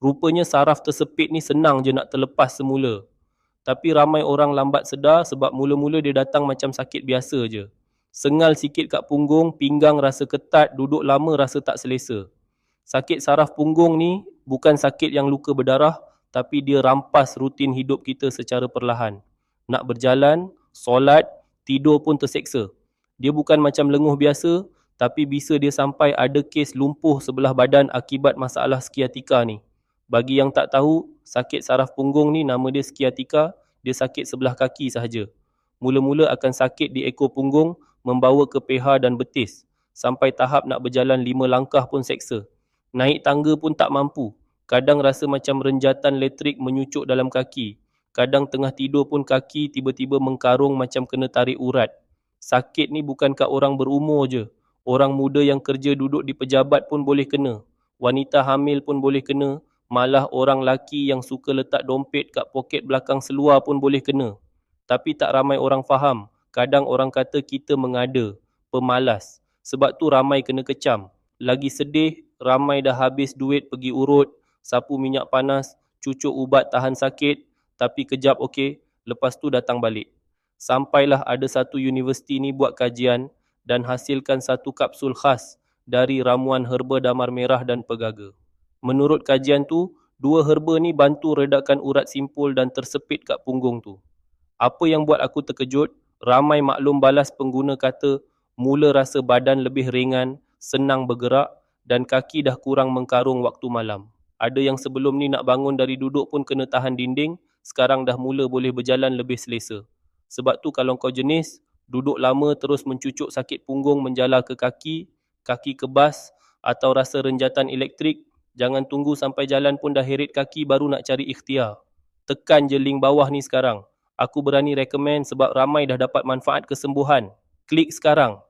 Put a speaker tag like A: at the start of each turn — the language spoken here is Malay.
A: Rupanya saraf tersepit ni senang je nak terlepas semula. Tapi ramai orang lambat sedar sebab mula-mula dia datang macam sakit biasa je. Sengal sikit kat punggung, pinggang rasa ketat, duduk lama rasa tak selesa. Sakit saraf punggung ni bukan sakit yang luka berdarah, tapi dia rampas rutin hidup kita secara perlahan. Nak berjalan, solat, tidur pun terseksa. Dia bukan macam lenguh biasa, tapi bisa dia sampai ada kes lumpuh sebelah badan akibat masalah skiatika ni. Bagi yang tak tahu, sakit saraf punggung ni nama dia skiatika, dia sakit sebelah kaki sahaja. Mula-mula akan sakit di ekor punggung, membawa ke peha dan betis. Sampai tahap nak berjalan 5 langkah pun seksa. Naik tangga pun tak mampu. Kadang rasa macam renjatan elektrik menyucuk dalam kaki. Kadang tengah tidur pun kaki tiba-tiba mengkarung macam kena tarik urat. Sakit ni bukan kat orang berumur je. Orang muda yang kerja duduk di pejabat pun boleh kena. Wanita hamil pun boleh kena. Malah orang lelaki yang suka letak dompet kat poket belakang seluar pun boleh kena. Tapi tak ramai orang faham. Kadang orang kata kita mengada, pemalas. Sebab tu ramai kena kecam. Lagi sedih, ramai dah habis duit pergi urut, sapu minyak panas, cucuk ubat tahan sakit, tapi kejap okey, lepas tu datang balik. Sampailah ada satu universiti ni buat kajian dan hasilkan satu kapsul khas dari ramuan herba damar merah dan pegaga. Menurut kajian tu, 2 herba ni bantu redakan urat simpul dan tersepit kat punggung tu. Apa yang buat aku terkejut, ramai maklum balas pengguna kata mula rasa badan lebih ringan, senang bergerak dan kaki dah kurang mengkarung waktu malam. Ada yang sebelum ni nak bangun dari duduk pun kena tahan dinding, sekarang dah mula boleh berjalan lebih selesa. Sebab tu kalau kau jenis, duduk lama terus mencucuk sakit punggung menjala ke kaki, kaki kebas atau rasa renjatan elektrik, jangan tunggu sampai jalan pun dah heret kaki baru nak cari ikhtiar. Tekan je link bawah ni sekarang. Aku berani recommend sebab ramai dah dapat manfaat kesembuhan. Klik sekarang